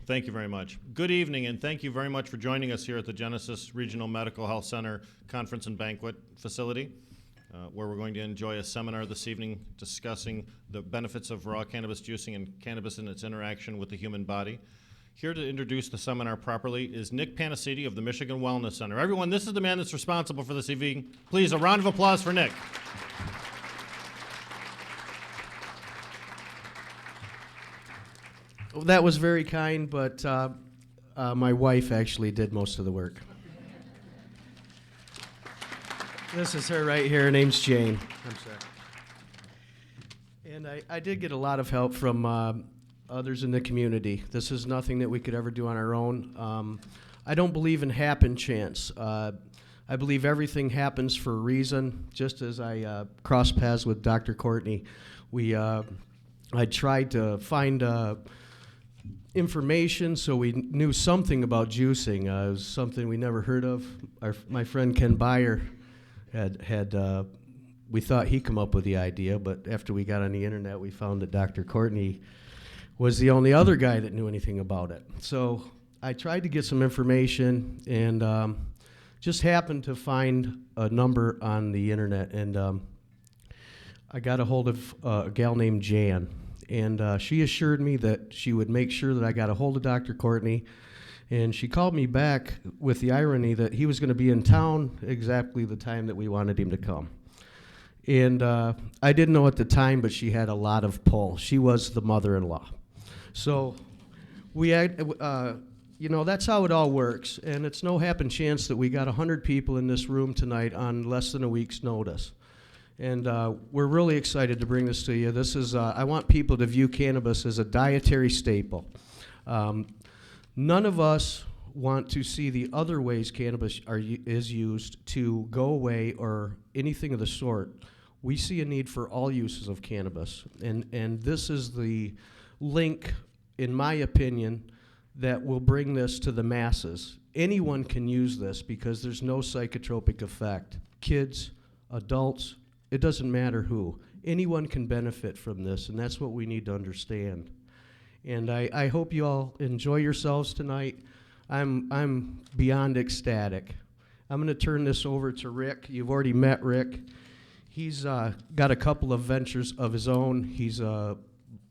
Thank you very much. Good evening, and thank you very much for joining us here at the Genesis Regional Medical Health Center Conference and Banquet Facility, where we're going to enjoy a seminar this evening discussing the benefits of raw cannabis juicing and cannabis and its interaction with the human body. Here to introduce the seminar properly is Nick Panacidi of the Michigan Wellness Center. Everyone, this is the man that's responsible for this evening. Please, a round of applause for Nick. Well, that was very kind, but my wife actually did most of the work. This is her right here. Her name's Jane. I'm sorry. And I did get a lot of help from others in the community. This is nothing that we could ever do on our own. I don't believe in happen chance. I believe everything happens for a reason. Just as I crossed paths with Dr. Courtney, I tried to find information so we knew something about juicing. It was something we never heard of. My friend Ken Beyer we thought he'd come up with the idea, but after we got on the internet, we found that Dr. Courtney was the only other guy that knew anything about it. So I tried to get some information and just happened to find a number on the internet, and I got a hold of a gal named Jan, and she assured me that she would make sure that I got a hold of Dr. Courtney, and she called me back with the irony that he was going to be in town exactly the time that we wanted him to come. And I didn't know at the time, but she had a lot of pull. She was the mother-in-law. So we had, that's how it all works. And it's no happen chance that we got 100 people in this room tonight on less than a week's notice. And we're really excited to bring this to you. This is, I want people to view cannabis as a dietary staple. None of us want to see the other ways cannabis is used to go away or anything of the sort. We see a need for all uses of cannabis. And this is the link, in my opinion, that will bring this to the masses. Anyone can use this because there's no psychotropic effect. Kids, adults, it doesn't matter who. Anyone can benefit from this, and that's what we need to understand. And I hope you all enjoy yourselves tonight. I'm beyond ecstatic. I'm going to turn this over to Rick. You've already met Rick. He's got a couple of ventures of his own. He's a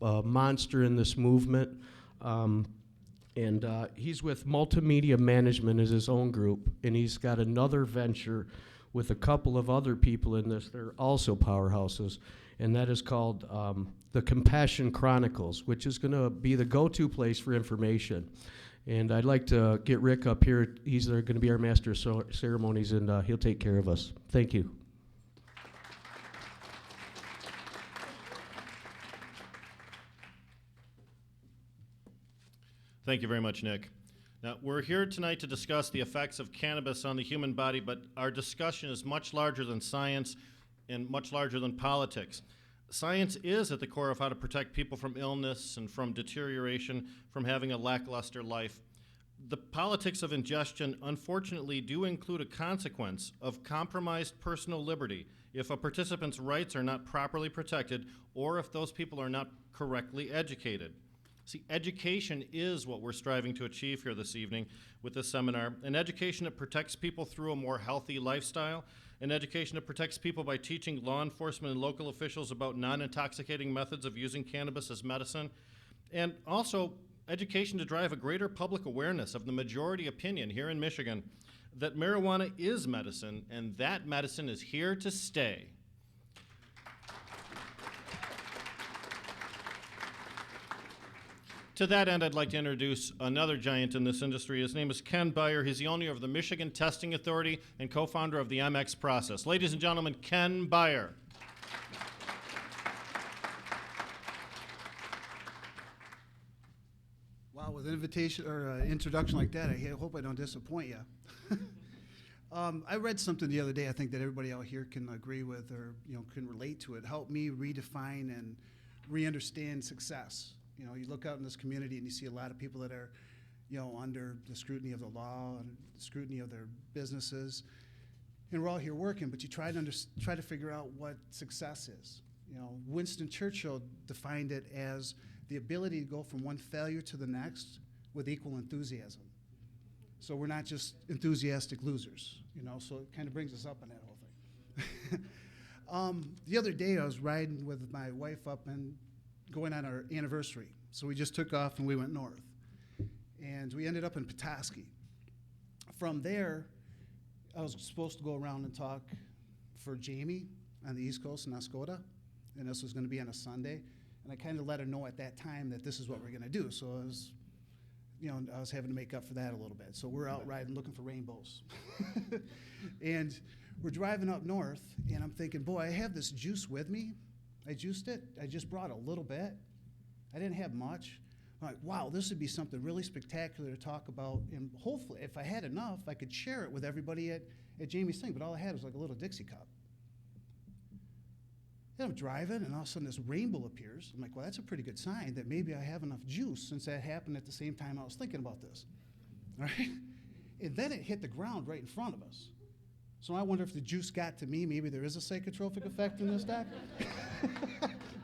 monster in this movement. And he's with Multimedia Management as his own group, and he's got another venture with a couple of other people in this. They're also powerhouses, and that is called the Compassion Chronicles, which is going to be the go-to place for information. And I'd like to get Rick up here. He's going to be our master of ceremonies, and he'll take care of us. Thank you. Thank you very much, Nick. Now, we're here tonight to discuss the effects of cannabis on the human body, but our discussion is much larger than science and much larger than politics. Science is at the core of how to protect people from illness and from deterioration, from having a lackluster life. The politics of ingestion, unfortunately, do include a consequence of compromised personal liberty if a participant's rights are not properly protected or if those people are not correctly educated. See, education is what we're striving to achieve here this evening with this seminar, an education that protects people through a more healthy lifestyle, an education that protects people by teaching law enforcement and local officials about non-intoxicating methods of using cannabis as medicine, and also education to drive a greater public awareness of the majority opinion here in Michigan that marijuana is medicine, and that medicine is here to stay. To that end, I'd like to introduce another giant in this industry. His name is Ken Beyer. He's the owner of the Michigan Testing Authority and co-founder of the MX Process. Ladies and gentlemen, Ken Beyer. Wow, with an invitation or an introduction like that, I hope I don't disappoint you. I read something the other day I think that everybody out here can agree with or can relate to it. Helped me redefine and re-understand success. You look out in this community and you see a lot of people that are, under the scrutiny of the law and the scrutiny of their businesses, and we're all here working. But you try to figure out what success is. Winston Churchill defined it as the ability to go from one failure to the next with equal enthusiasm. So we're not just enthusiastic losers, you know, so it kind of brings us up in that whole thing. The other day I was riding with my wife up and going on our anniversary. So we just took off and we went north. And we ended up in Petoskey. From there, I was supposed to go around and talk for Jamie on the East Coast in Oscoda, and this was going to be on a Sunday. And I kind of let her know at that time that this is what we're going to do. So I was, you know, I was having to make up for that a little bit. So we're out riding looking for rainbows. And we're driving up north, and I'm thinking, boy, I have this juice with me. I juiced it. I just brought a little bit. I didn't have much. I'm like, wow, this would be something really spectacular to talk about. And hopefully, if I had enough, I could share it with everybody at Jamie's thing. But all I had was like a little Dixie cup. Then I'm driving, and all of a sudden this rainbow appears. I'm like, well, that's a pretty good sign that maybe I have enough juice, since that happened at the same time I was thinking about this. All right? And then it hit the ground right in front of us. So I wonder if the juice got to me. Maybe there is a psychotropic effect in this, Doc.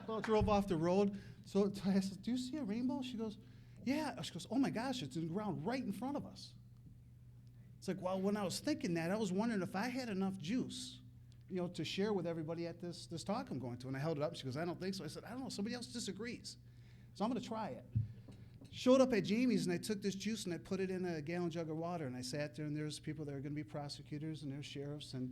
Well, I drove off the road. So I said, do you see a rainbow? She goes, yeah. She goes, oh my gosh, it's in the ground right in front of us. It's like, well, when I was thinking that, I was wondering if I had enough juice, you know, to share with everybody at this talk I'm going to. And I held it up. She goes, I don't think so. I said, I don't know. Somebody else disagrees. So I'm going to try it. Showed up at Jamie's, and I took this juice and I put it in a gallon jug of water. And I sat there, and there's people that are going to be prosecutors, and there's sheriffs. And,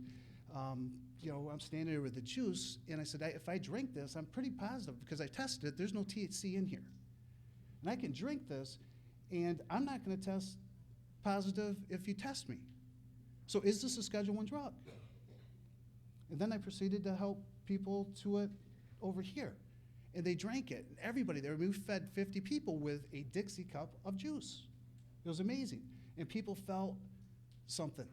you know, I'm standing there with the juice. And I said, if I drink this, I'm pretty positive, because I tested it, there's no THC in here. And I can drink this, and I'm not going to test positive if you test me. So is this a Schedule I drug? And then I proceeded to help people to it over here. And they drank it. And everybody there, we fed 50 people with a Dixie cup of juice. It was amazing. And people felt something.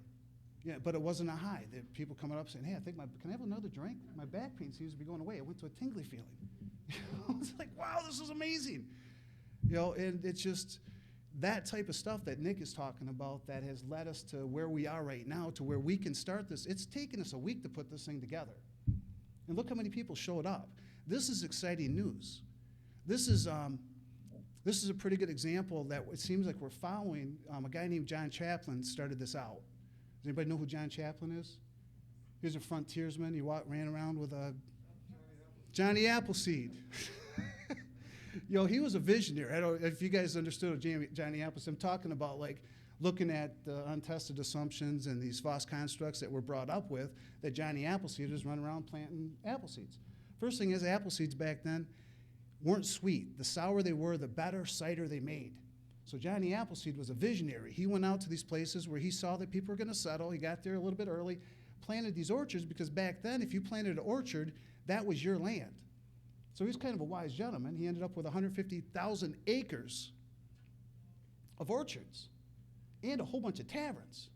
Yeah, but it wasn't a high. There were people coming up saying, hey, can I have another drink? My back pain seems to be going away. It went to a tingly feeling. It's like, wow, this is amazing. You know, and it's just that type of stuff that Nick is talking about that has led us to where we are right now, to where we can start this. It's taken us a week to put this thing together. And look how many people showed up. This is exciting news. This is a pretty good example that it seems like we're following. A guy named John Chaplin started this out. Does anybody know who John Chaplin is? He's a frontiersman. He ran around with a Johnny Appleseed. You know, he was a visionary. I don't know if you guys understood Johnny Appleseed. I'm talking about like looking at the untested assumptions and these false constructs that we're brought up with, that Johnny Appleseed was running around planting apple seeds. First thing is, apple seeds back then weren't sweet. The sourer they were, the better cider they made. So Johnny Appleseed was a visionary. He went out to these places where he saw that people were going to settle. He got there a little bit early, planted these orchards, because back then, if you planted an orchard, that was your land. So he's kind of a wise gentleman. He ended up with 150,000 acres of orchards and a whole bunch of taverns.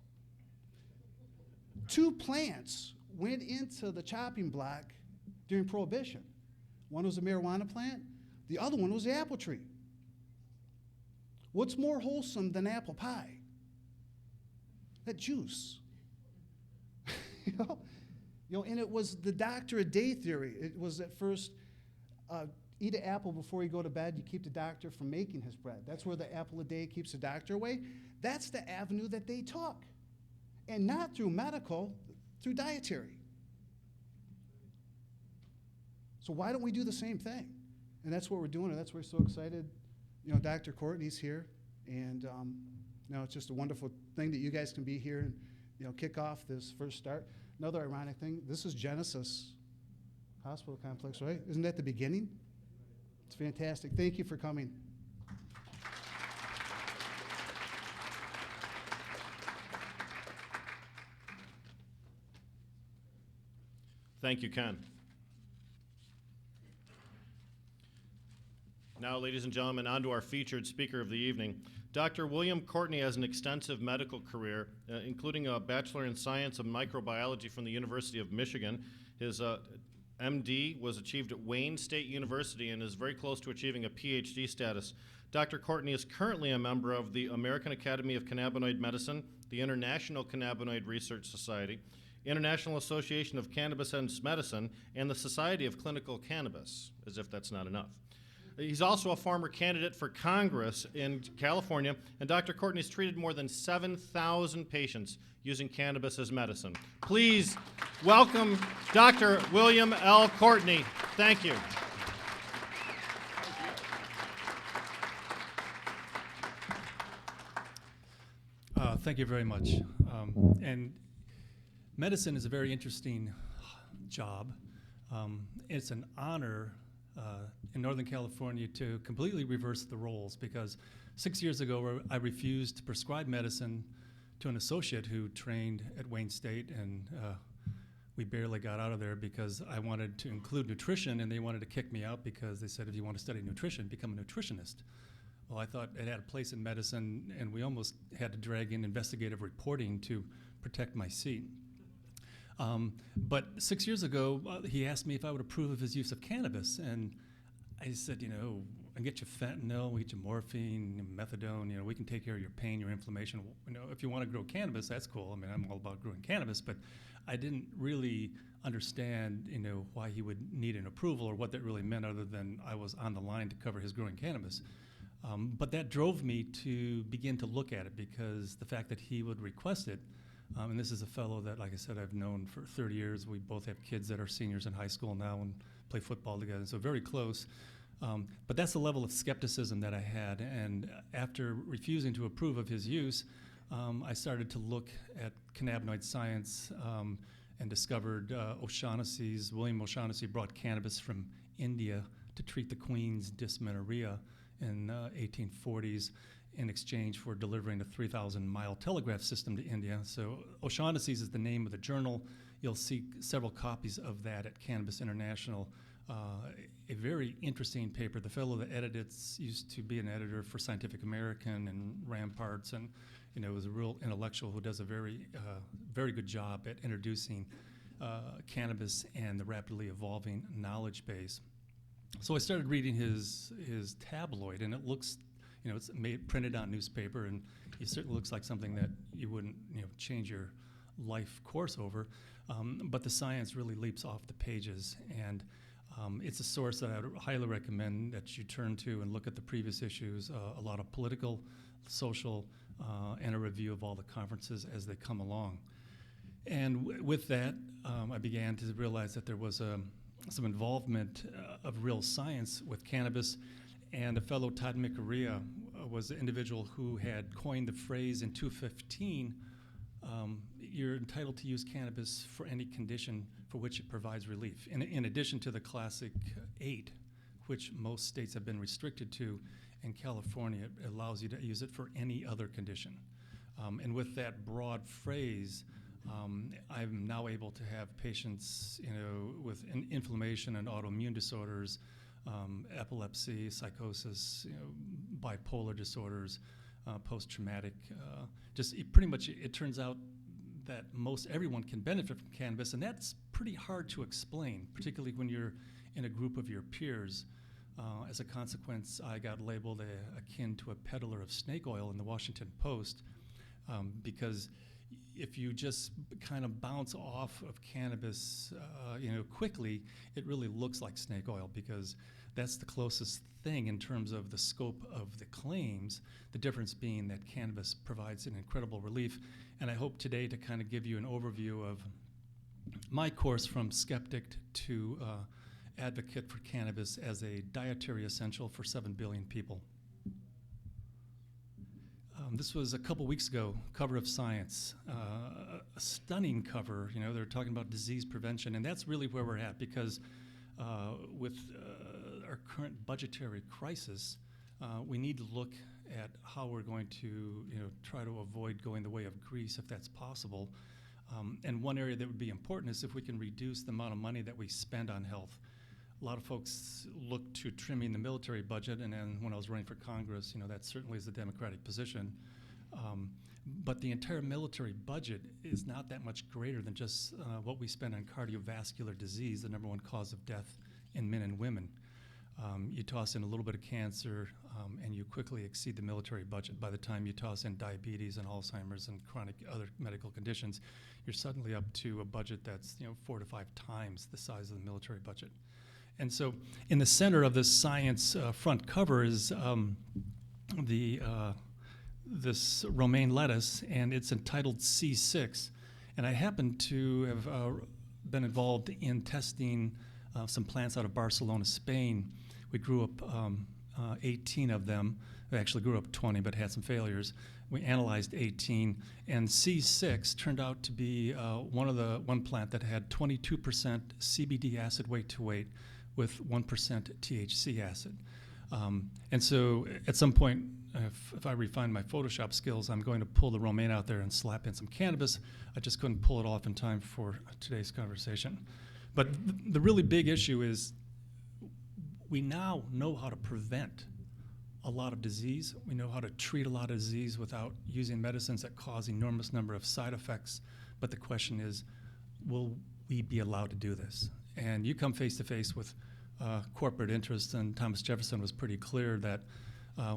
2 plants went into the chopping block during Prohibition. One was a marijuana plant. The other one was the apple tree. What's more wholesome than apple pie? That juice. You know, and it was the doctor a day theory. It was at first, eat an apple before you go to bed. You keep the doctor from making his bread. That's where the apple a day keeps the doctor away. That's the avenue that they took. And not through medical, through dietary. So why don't we do the same thing? And that's what we're doing, and that's why we're so excited. You know, Dr. Courtney's here, and you know, it's just a wonderful thing that you guys can be here and, you know, kick off this first start. Another ironic thing, this is Genesis Hospital Complex, right? Isn't that the beginning? It's fantastic. Thank you for coming. Thank you, Ken. Now, ladies and gentlemen, on to our featured speaker of the evening. Dr. William Courtney has an extensive medical career, including a Bachelor in Science of Microbiology from the University of Michigan. His MD was achieved at Wayne State University and is very close to achieving a PhD status. Dr. Courtney is currently a member of the American Academy of Cannabinoid Medicine, the International Cannabinoid Research Society, International Association of Cannabis and Medicine, and the Society of Clinical Cannabis, as if that's not enough. He's also a former candidate for Congress in California, and Dr. Courtney's treated more than 7,000 patients using cannabis as medicine. Please welcome Dr. William L. Courtney. Thank you. Thank you very much. And medicine is a very interesting job. It's an honor in Northern California to completely reverse the roles, because 6 years ago I refused to prescribe medicine to an associate who trained at Wayne State, and we barely got out of there because I wanted to include nutrition, and they wanted to kick me out because they said, if you want to study nutrition, become a nutritionist. Well, I thought it had a place in medicine, and we almost had to drag in investigative reporting to protect my seat. But 6 years ago, he asked me if I would approve of his use of cannabis, and I said, I can get you fentanyl, we get you morphine, methadone, we can take care of your pain, your inflammation. If you want to grow cannabis, that's cool. I mean, I'm all about growing cannabis, but I didn't really understand, why he would need an approval or what that really meant, other than I was on the line to cover his growing cannabis. But that drove me to begin to look at it, because the fact that he would request it, and this is a fellow that, like I said, I've known for 30 years. We both have kids that are seniors in high school now and play football together, so very close. But that's the level of skepticism that I had. And after refusing to approve of his use, I started to look at cannabinoid science and discovered William O'Shaughnessy brought cannabis from India to treat the Queen's dysmenorrhea in 1840s in exchange for delivering a 3,000-mile telegraph system to India. So O'Shaughnessy's is the name of the journal. You'll see several copies of that at Cannabis International. A very interesting paper. The fellow that edited it used to be an editor for Scientific American and Ramparts, and was a real intellectual who does a very good job at introducing cannabis and the rapidly evolving knowledge base. So I started reading his tabloid, and it looks, it's printed on newspaper, and it certainly looks like something that you wouldn't, change your life course over. But the science really leaps off the pages, and it's a source that I would highly recommend that you turn to and look at the previous issues, a lot of political, social, and a review of all the conferences as they come along. And with that, I began to realize that there was some involvement of real science with cannabis, and a fellow, Todd Micarea, was the individual who had coined the phrase in 215, you're entitled to use cannabis for any condition for which it provides relief. In addition to the classic 8, which most states have been restricted to, in California it allows you to use it for any other condition. And with that broad phrase, I'm now able to have patients, with inflammation and autoimmune disorders, epilepsy, psychosis, bipolar disorders, post-traumatic. Pretty much, it turns out that most everyone can benefit from cannabis, and that's pretty hard to explain, particularly when you're in a group of your peers. As a consequence, I got labeled akin to a peddler of snake oil in the Washington Post, because if you just kind of bounce off of cannabis, quickly, it really looks like snake oil, because that's the closest thing in terms of the scope of the claims, the difference being that cannabis provides an incredible relief. And I hope today to kind of give you an overview of my course from skeptic to advocate for cannabis as a dietary essential for 7 billion people. This was a couple weeks ago, cover of Science, a stunning cover. They're talking about disease prevention, and that's really where we're at, because with our current budgetary crisis, we need to look at how we're going to try to avoid going the way of Greece, if that's possible. And one area that would be important is if we can reduce the amount of money that we spend on health. A lot of folks look to trimming the military budget, and then when I was running for Congress, that certainly is the Democratic position. But the entire military budget is not that much greater than just what we spend on cardiovascular disease, the #1 cause of death in men and women. You toss in a little bit of cancer, and you quickly exceed the military budget. By the time you toss in diabetes and Alzheimer's and chronic other medical conditions, you're suddenly up to a budget that's 4 to 5 times the size of the military budget. And so in the center of this science front cover is this romaine lettuce, and it's entitled C6. And I happen to have been involved in testing some plants out of Barcelona, Spain. We grew up 18 of them. We actually grew up 20, but had some failures. We analyzed 18, and C6 turned out to be one plant that had 22% CBD acid weight to weight with 1% THC acid. And so at some point, if I refine my Photoshop skills, I'm going to pull the romaine out there and slap in some cannabis. I just couldn't pull it off in time for today's conversation. But the really big issue is we now know how to prevent a lot of disease. We know how to treat a lot of disease without using medicines that cause enormous number of side effects. But the question is, will we be allowed to do this? And you come face to face with corporate interests, and Thomas Jefferson was pretty clear that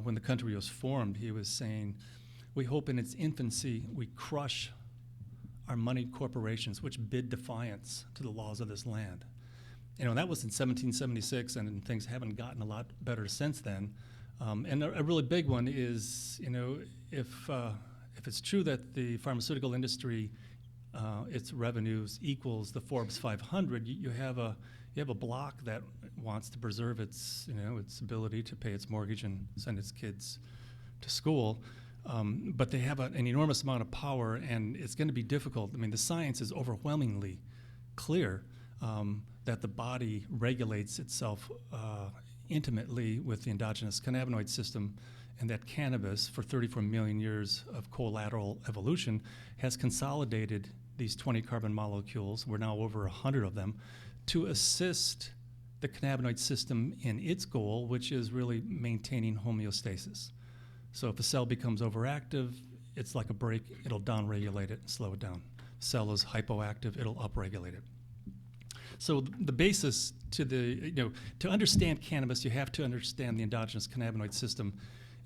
when the country was formed, he was saying, we hope in its infancy we crush our moneyed corporations which bid defiance to the laws of this land. You know, that was in 1776, and things haven't gotten a lot better since then. And a really big one is, you know, if it's true that the pharmaceutical industry, its revenues equals the Forbes 500, you have a block that wants to preserve its ability to pay its mortgage and send its kids to school. But they have an enormous amount of power, and it's going to be difficult. I mean, the science is overwhelmingly clear that the body regulates itself intimately with the endogenous cannabinoid system, and that cannabis, for 34 million years of collateral evolution, has consolidated these 20 carbon molecules, we're now over 100 of them, to assist the cannabinoid system in its goal, which is really maintaining homeostasis. So if a cell becomes overactive, it's like a brake, it'll downregulate it and slow it down. Cell is hypoactive, it'll upregulate it. So the basis to understand cannabis, you have to understand the endogenous cannabinoid system.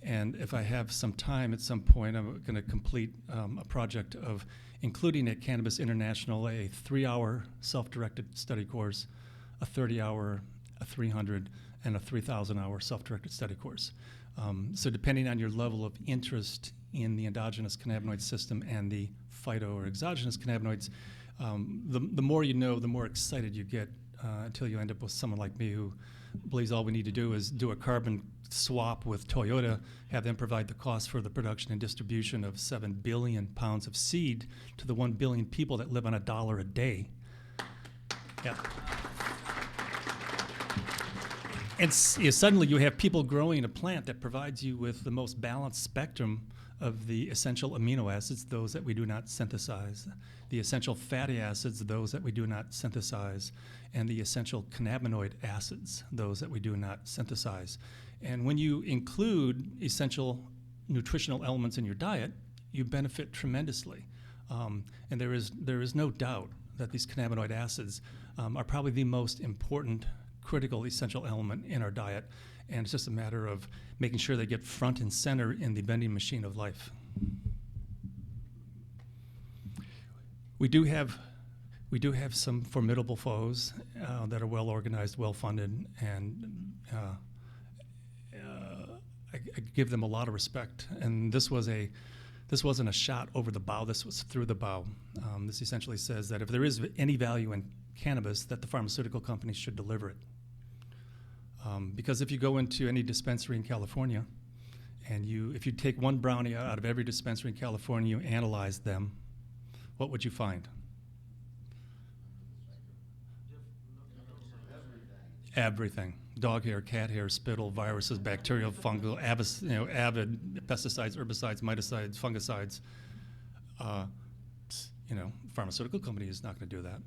And if I have some time at some point, I'm going to complete a project of including at Cannabis International a 3-hour self-directed study course, a 30-hour, a 300, and a 3,000-hour self-directed study course. So depending on your level of interest in the endogenous cannabinoid system and the phyto or exogenous cannabinoids, the more you know, the more excited you get until you end up with someone like me who believes all we need to do is do a carbon swap with Toyota, have them provide the cost for the production and distribution of 7 billion pounds of seed to the 1 billion people that live on $1 a day. Yeah. And suddenly you have people growing a plant that provides you with the most balanced spectrum of the essential amino acids, those that we do not synthesize, the essential fatty acids, those that we do not synthesize, and the essential cannabinoid acids, those that we do not synthesize. And when you include essential nutritional elements in your diet, you benefit tremendously. And there is no doubt that these cannabinoid acids are probably the most important critical essential element in our diet, and it's just a matter of making sure they get front and center in the vending machine of life. We do have some formidable foes that are well organized, well funded, and I give them a lot of respect. And this wasn't a shot over the bow. This was through the bow. This essentially says that if there is any value in cannabis, that the pharmaceutical companies should deliver it. Because if you go into any dispensary in California, and if you take one brownie out of every dispensary in California, you analyze them, what would you find? Everything. Dog hair, cat hair, spittle, viruses, bacterial, fungal, avid pesticides, herbicides, miticides, fungicides. Pharmaceutical company is not going to do that.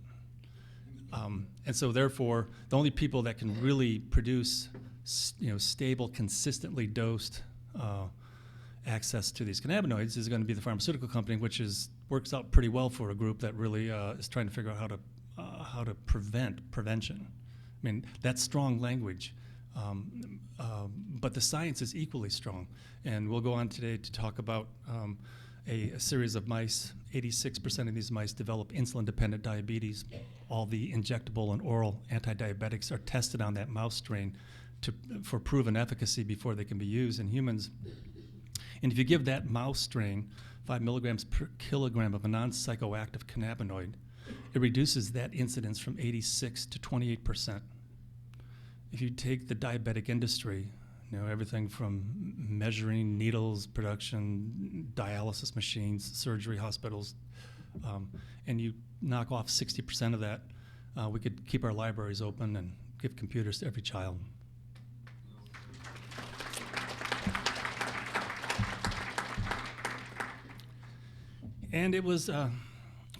And so therefore, the only people that can really produce stable, consistently dosed access to these cannabinoids is going to be the pharmaceutical company, which works out pretty well for a group that really is trying to figure out how to prevention. I mean, that's strong language, but the science is equally strong. And we'll go on today to talk about a series of mice. 86% of these mice develop insulin-dependent diabetes. All the injectable and oral anti-diabetics are tested on that mouse strain for proven efficacy before they can be used in humans. And if you give that mouse strain 5 milligrams per kilogram of a non-psychoactive cannabinoid, it reduces that incidence from 86 to 28%. If you take the diabetic industry, everything from measuring needles production, dialysis machines, surgery hospitals, and you knock off 60% of that, we could keep our libraries open and give computers to every child. And it was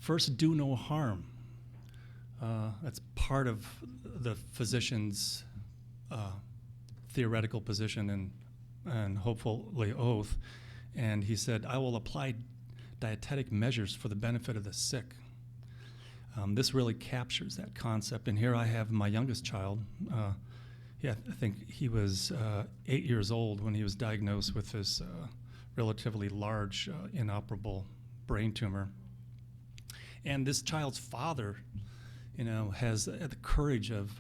first do no harm. That's part of the physician's theoretical position and hopefully oath. And he said, I will apply dietetic measures for the benefit of the sick. This really captures that concept. And here I have my youngest child. I think he was 8 years old when he was diagnosed with this relatively large, inoperable brain tumor. And this child's father, has the courage of,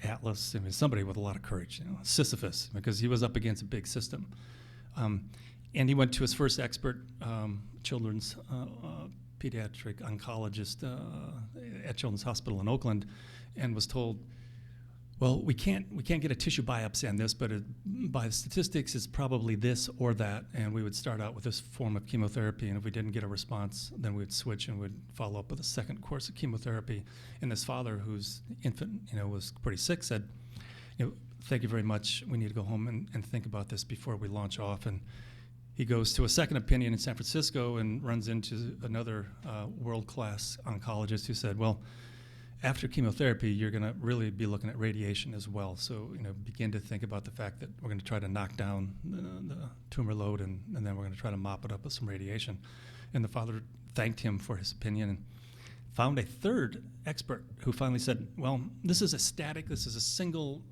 Atlas, somebody with a lot of courage, Sisyphus, because he was up against a big system. And he went to his first expert children's pediatric oncologist at Children's Hospital in Oakland, and was told, well, we can't get a tissue biopsy on this, but by statistics, it's probably this or that, and we would start out with this form of chemotherapy, and if we didn't get a response, then we'd switch and would follow up with a second course of chemotherapy. And this father, whose infant, was pretty sick, said, thank you very much. We need to go home and think about this before we launch off. And he goes to a second opinion in San Francisco and runs into another world-class oncologist who said, well, after chemotherapy, you're going to really be looking at radiation as well. So, begin to think about the fact that we're going to try to knock down the tumor load, and then we're going to try to mop it up with some radiation. And the father thanked him for his opinion and found a third expert who finally said, well, this is a single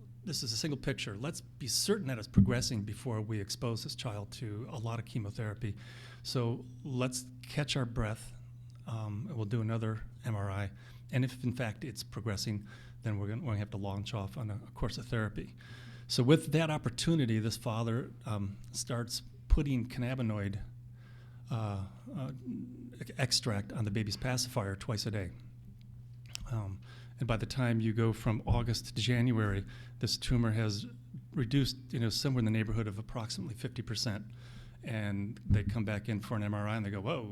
picture. Let's be certain that it's progressing before we expose this child to a lot of chemotherapy. So let's catch our breath. We'll do another MRI. And if, in fact, it's progressing, then we're going to have to launch off on a course of therapy. So with that opportunity, this father starts putting cannabinoid extract on the baby's pacifier twice a day. And by the time you go from August to January, this tumor has reduced, somewhere in the neighborhood of approximately 50%. And they come back in for an MRI and they go, whoa,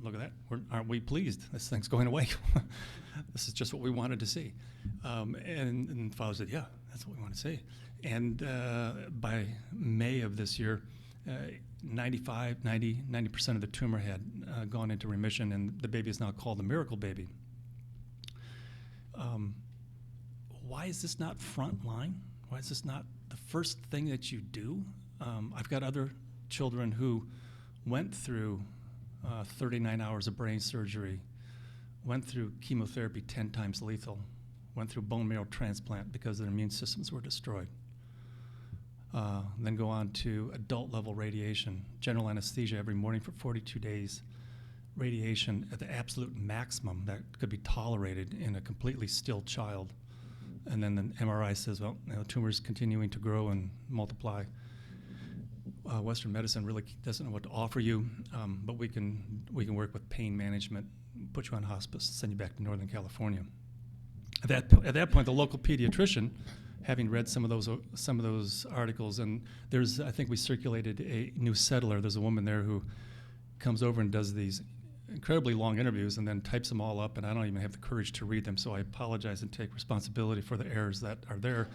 look at that. Aren't we pleased? This thing's going away. This is just what we wanted to see. And the father said, yeah, that's what we want to see. And by May of this year, 90% of the tumor had gone into remission, and the baby is now called the miracle baby. Why is this not front line? Why is this not the first thing that you do? I've got other children who went through 39 hours of brain surgery, went through chemotherapy 10 times lethal, went through bone marrow transplant because their immune systems were destroyed. Then go on to adult level radiation, general anesthesia every morning for 42 days, radiation at the absolute maximum that could be tolerated in a completely still child. And then the MRI says, well, the tumor's continuing to grow and multiply. Western medicine really doesn't know what to offer you, but we can work with pain management, put you on hospice, send you back to Northern California. At that point, the local pediatrician, having read some of those articles, and I think we circulated a new settler. There's a woman there who comes over and does these incredibly long interviews and then types them all up, and I don't even have the courage to read them, so I apologize and take responsibility for the errors that are there.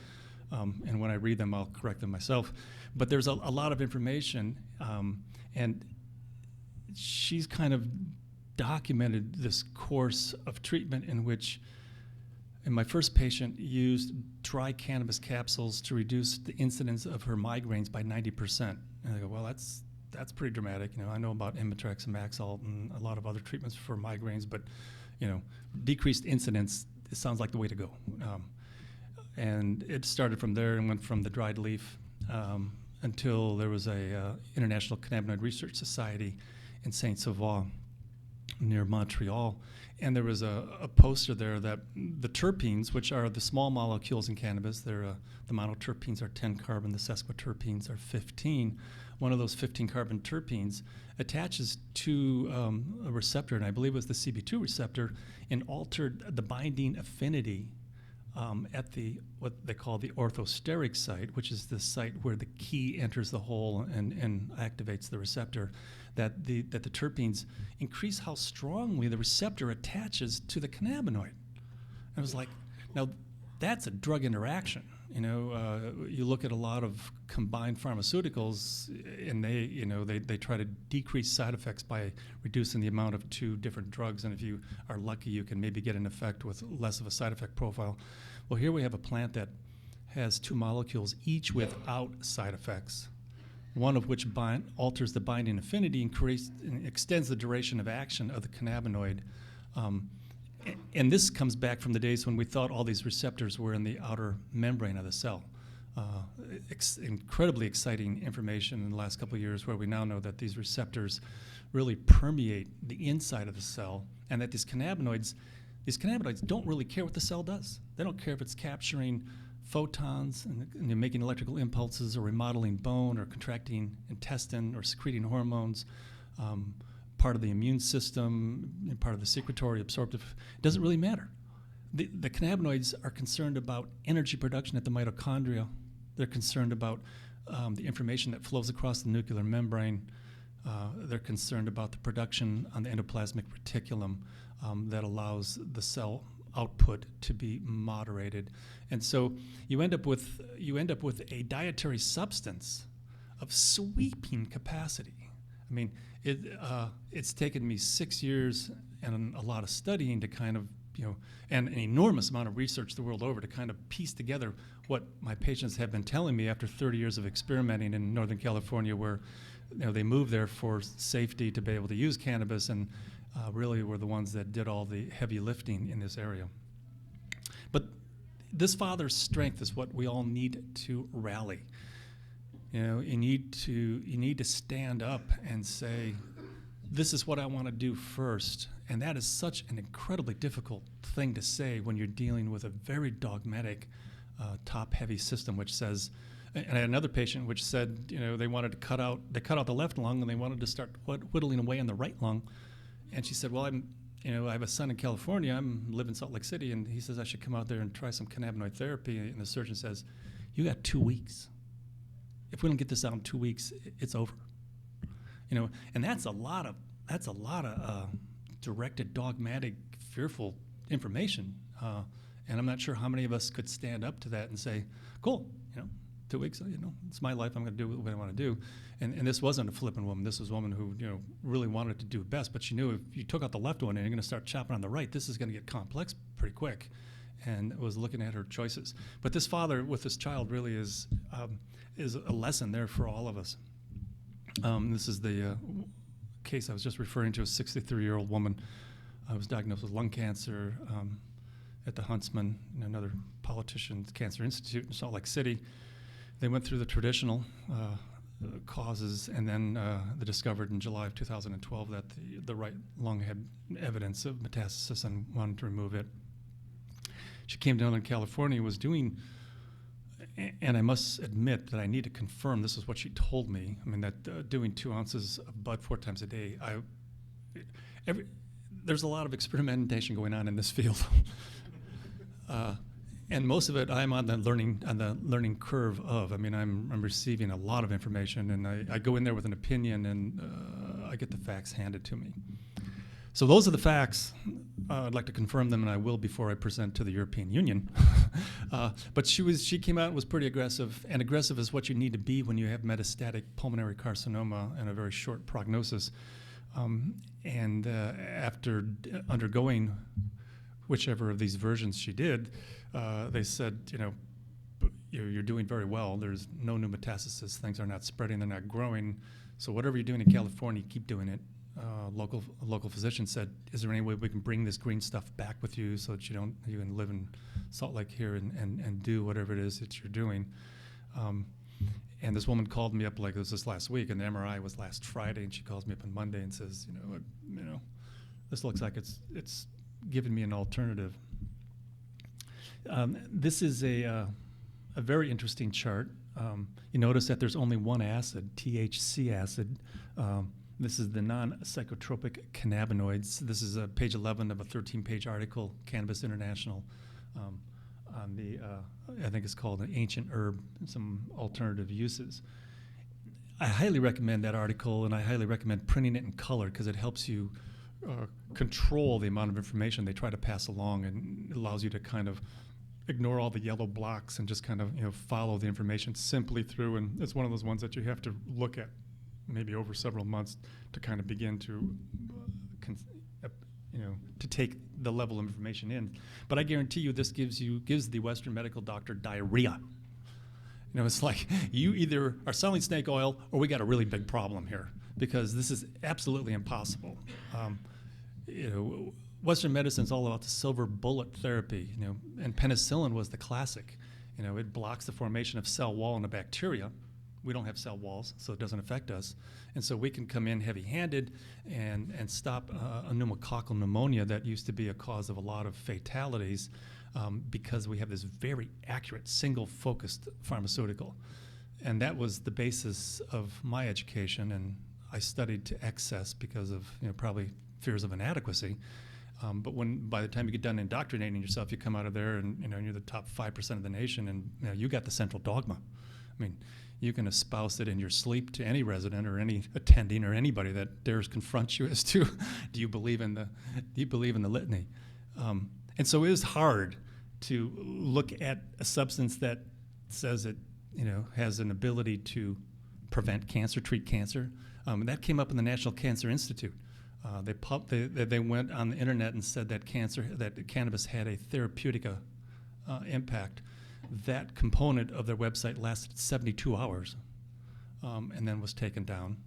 And when I read them, I'll correct them myself. But there's a lot of information, and she's kind of documented this course of treatment in which, and my first patient used dry cannabis capsules to reduce the incidence of her migraines by 90%. And I go, well, that's pretty dramatic. I know about Imitrex and Maxalt and a lot of other treatments for migraines, but decreased incidence, it sounds like the way to go. And it started from there and went from the dried leaf until there was a International Cannabinoid Research Society in Saint Sauveur near Montreal. And there was a poster there that the terpenes, which are the small molecules in cannabis, the monoterpenes are 10 carbon, the sesquiterpenes are 15. One of those 15 carbon terpenes attaches to a receptor, and I believe it was the CB2 receptor, and altered the binding affinity at what they call the orthosteric site, which is the site where the key enters the hole and activates the receptor, that the terpenes increase how strongly the receptor attaches to the cannabinoid. I was like, now that's a drug interaction. You look at a lot of combined pharmaceuticals, and they try to decrease side effects by reducing the amount of two different drugs, and if you are lucky, you can maybe get an effect with less of a side effect profile. Well, here we have a plant that has two molecules, each without side effects, one of which alters the binding affinity and extends the duration of action of the cannabinoid. And this comes back from the days when we thought all these receptors were in the outer membrane of the cell. Incredibly exciting information in the last couple of years, where we now know that these receptors really permeate the inside of the cell, and that these cannabinoids don't really care what the cell does. They don't care if it's capturing photons and making electrical impulses, or remodeling bone, or contracting intestine, or secreting hormones. Part of the immune system, and part of the secretory, absorptive, it doesn't really matter. The cannabinoids are concerned about energy production at the mitochondria. They're concerned about the information that flows across the nuclear membrane. They're concerned about the production on the endoplasmic reticulum that allows the cell output to be moderated. And so you end up with a dietary substance of sweeping capacity. I mean, it's taken me 6 years and a lot of studying to kind of, and an enormous amount of research the world over to kind of piece together what my patients have been telling me after 30 years of experimenting in Northern California, where they moved there for safety to be able to use cannabis, and really were the ones that did all the heavy lifting in this area. But this father's strength is what we all need to rally. You need to stand up and say, this is what I want to do first. And that is such an incredibly difficult thing to say when you're dealing with a very dogmatic, top-heavy system, which says, and I had another patient which said, they wanted to cut out the left lung, and they wanted to start whittling away on the right lung. And she said, well, I have a son in California, I live in Salt Lake City, and he says I should come out there and try some cannabinoid therapy. And the surgeon says, you got 2 weeks. If we don't get this out in 2 weeks, it's over. And that's a lot of directed, dogmatic, fearful information. And I'm not sure how many of us could stand up to that and say, cool, 2 weeks, it's my life, I'm going to do what I want to do. And this wasn't a flippant woman. This was a woman who, really wanted to do best, but she knew if you took out the left one and you're going to start chopping on the right, this is going to get complex pretty quick. And was looking at her choices. But this father with this child really is a lesson there for all of us. This is the case I was just referring to, a 63-year-old woman who was diagnosed with lung cancer at the Huntsman, another politician's cancer institute in Salt Lake City. They went through the traditional causes, and then they discovered in July of 2012 that the right lung had evidence of metastasis and wanted to remove it. She came down in California, was doing, and I must admit that I need to confirm this is what she told me. I mean, that doing 2 ounces of bud 4 times a day, there's a lot of experimentation going on in this field. And most of it I'm on the learning curve of. I mean, I'm receiving a lot of information, and I go in there with an opinion, and I get the facts handed to me. So those are the facts. I'd like to confirm them, and I will before I present to the European Union. But she came out and was pretty aggressive, and aggressive is what you need to be when you have metastatic pulmonary carcinoma and a very short prognosis. And after undergoing whichever of these versions she did, they said, you're doing very well. There's no new metastasis. Things are not spreading. They're not growing. So whatever you're doing in California, keep doing it. Local physician said, is there any way we can bring this green stuff back with you so that you can live in Salt Lake here and do whatever it is that you're doing? And this woman called me up, like it was this last week, and the MRI was last Friday, and she calls me up on Monday and says, this looks like it's giving me an alternative. This is a very interesting chart. You notice that there's only one acid, THC acid. This is the non-psychotropic cannabinoids. This is page 11 of a 13-page article, Cannabis International, on the, I think it's called An Ancient Herb and Some Alternative Uses. I highly recommend that article, and I highly recommend printing it in color because it helps you control the amount of information they try to pass along, and it allows you to kind of ignore all the yellow blocks and just kind of follow the information simply through. And it's one of those ones that you have to look at maybe over several months to kind of begin to to take the level of information in. But I guarantee you this gives the Western medical doctor diarrhea. It's like you either are selling snake oil or we got a really big problem here, because this is absolutely impossible. Western medicine is all about the silver bullet therapy, and penicillin was the classic. It blocks the formation of cell wall in a bacteria. We don't have cell walls, so it doesn't affect us. And so we can come in heavy-handed and stop a pneumococcal pneumonia that used to be a cause of a lot of fatalities, because we have this very accurate, single-focused pharmaceutical. And that was the basis of my education, and I studied to excess because of probably fears of inadequacy. But by the time you get done indoctrinating yourself, you come out of there and you're the top 5% of the nation, and you got the central dogma. I mean, you can espouse it in your sleep to any resident or any attending or anybody that dares confront you as to, do you believe in the litany? And so it is hard to look at a substance that says it has an ability to prevent cancer, treat cancer. And that came up in the National Cancer Institute. They went on the internet and said that cannabis had a therapeutic impact. That component of their website lasted 72 hours, and then was taken down.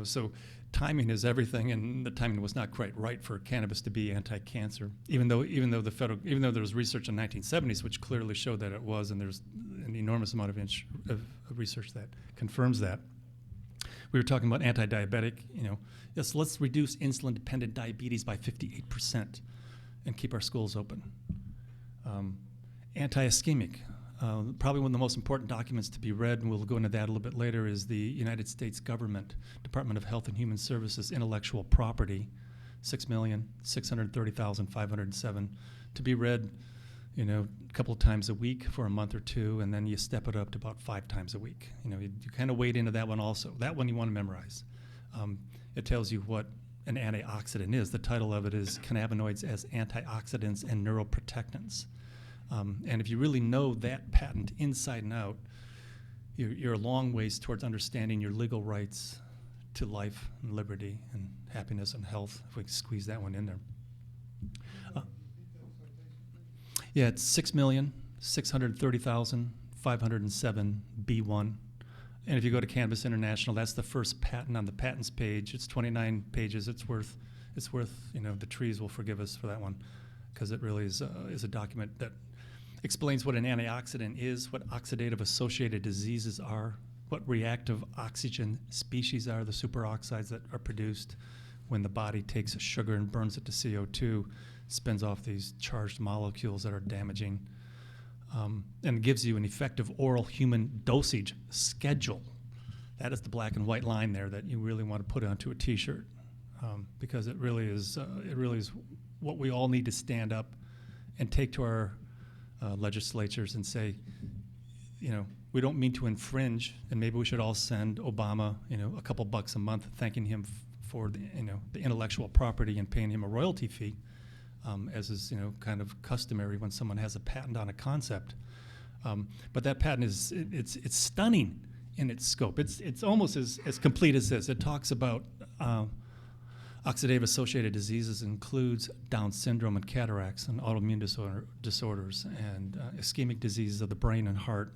So timing is everything, and the timing was not quite right for cannabis to be anti-cancer. Even though there was research in the 1970s which clearly showed that it was, and there's an enormous amount of research that confirms that. We were talking about anti-diabetic. Yes, let's reduce insulin-dependent diabetes by 58% and keep our schools open. Anti-ischemic. Probably one of the most important documents to be read, and we'll go into that a little bit later, is the United States government, Department of Health and Human Services, intellectual property, 6,630,507, to be read, a couple of times a week for a month or two, and then you step it up to about 5 times a week. You kind of wade into that one also. That one you want to memorize. It tells you what an antioxidant is. The title of it is Cannabinoids as Antioxidants and Neuroprotectants. And if you really know that patent inside and out, you're a long ways towards understanding your legal rights to life and liberty and happiness and health, if we can squeeze that one in there. Yeah, it's 6,630,507 B1. And if you go to Cannabis International, that's the first patent on the patents page. It's 29 pages. It's worth the trees will forgive us for that one, because it really is a document that explains what an antioxidant is, what oxidative associated diseases are, what reactive oxygen species are, the superoxides that are produced when the body takes a sugar and burns it to CO2, spins off these charged molecules that are damaging, and gives you an effective oral human dosage schedule. That is the black and white line there that you really want to put onto a T-shirt, because it really is what we all need to stand up and take to our legislatures and say, we don't mean to infringe, and maybe we should all send Obama, a couple bucks a month, thanking him for the intellectual property and paying him a royalty fee, as is kind of customary when someone has a patent on a concept. But that patent it's stunning in its scope. It's almost as complete as this. It talks about oxidative associated diseases, includes Down syndrome and cataracts and autoimmune disorders and ischemic diseases of the brain and heart.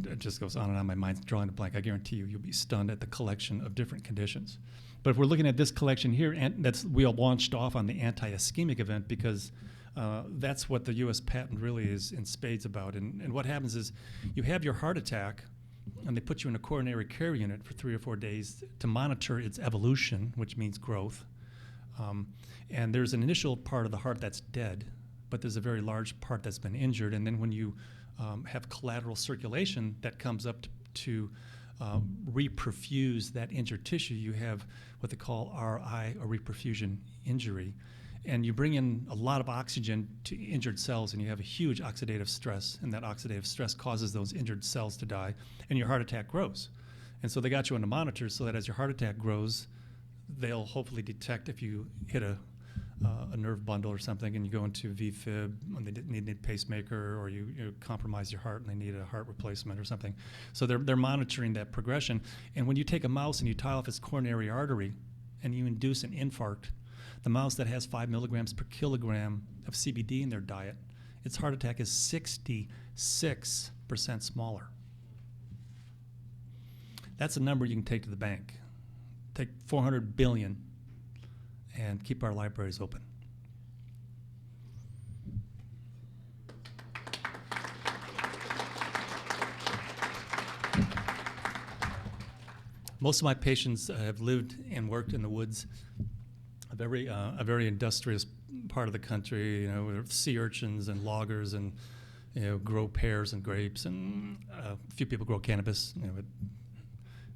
It just goes on and on. My mind's drawing a blank. I guarantee you'll be stunned at the collection of different conditions. But if we're looking at this collection here, and we all launched off on the anti-ischemic event because That's what the U.S. patent really is in spades about. And what happens is you have your heart attack, and they put you in a coronary care unit for 3 or 4 days to monitor its evolution, which means growth. And there's an initial part of the heart that's dead, but there's a very large part that's been injured. And then when you have collateral circulation that comes up to reperfuse that injured tissue, you have what they call RI, or reperfusion injury. And you bring in a lot of oxygen to injured cells, and you have a huge oxidative stress, and that oxidative stress causes those injured cells to die, and your heart attack grows. And so they got you on the monitors so that as your heart attack grows, they'll hopefully detect if you hit a nerve bundle or something, and you go into VFib when they need a pacemaker, or you compromise your heart and they need a heart replacement or something. So they're monitoring that progression. And when you take a mouse and you tie off its coronary artery and you induce an infarct, the mouse that has 5 milligrams per kilogram of CBD in their diet, its heart attack is 66% smaller. That's a number you can take to the bank. Take 400 billion and keep our libraries open. Most of my patients have lived and worked in the woods of a very industrious part of the country, with sea urchins and loggers, and grow pears and grapes, and a few people grow cannabis.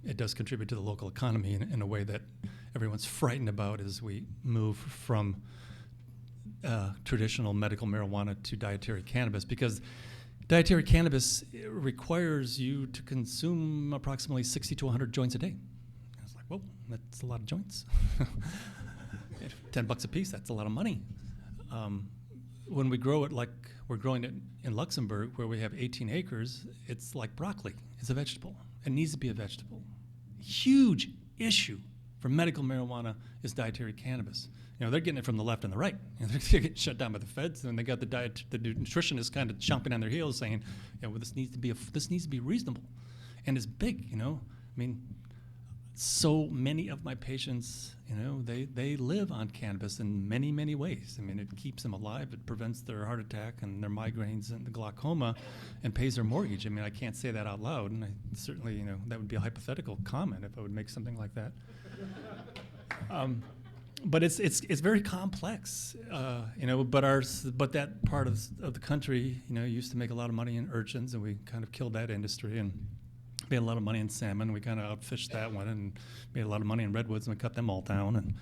It does contribute to the local economy in a way that everyone's frightened about as we move from traditional medical marijuana to dietary cannabis, because dietary cannabis requires you to consume approximately 60 to 100 joints a day. I was like, whoa, that's a lot of joints. $10 a piece, that's a lot of money. When we grow it like we're growing it in Luxembourg, where we have 18 acres, it's like broccoli. It's a vegetable. It needs to be a vegetable. Huge issue for medical marijuana is dietary cannabis. They're getting it from the left and the right. They're getting shut down by the feds, and they got the nutritionists kind of chomping on their heels, saying, well, this needs to be reasonable, and it's big. So many of my patients, they live on cannabis in many, many ways. It keeps them alive. It prevents their heart attack and their migraines and the glaucoma, and pays their mortgage. I can't say that out loud, and I certainly, that would be a hypothetical comment if I would make something like that. But it's very complex, but that part of the country, used to make a lot of money in urchins, and we kind of killed that industry, and made a lot of money in salmon. We kind of outfished that one, and made a lot of money in redwoods, and we cut them all down. And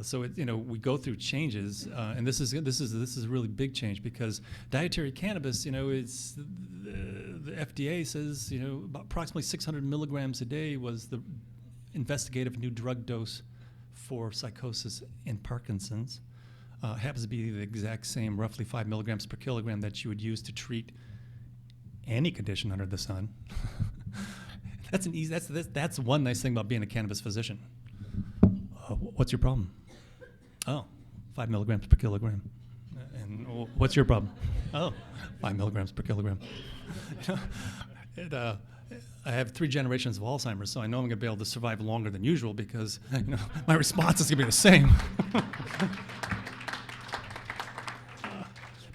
so we go through changes, and this is a really big change, because dietary cannabis, it's the FDA says about approximately 600 milligrams a day was the investigative new drug dose for psychosis in Parkinson's. Happens to be the exact same, roughly 5 milligrams per kilogram that you would use to treat any condition under the sun. That's one nice thing about being a cannabis physician. What's your problem? Oh, 5 milligrams per kilogram. And what's your problem? Oh, 5 milligrams per kilogram. I have 3 generations of Alzheimer's, so I know I'm going to be able to survive longer than usual, because my response is going to be the same.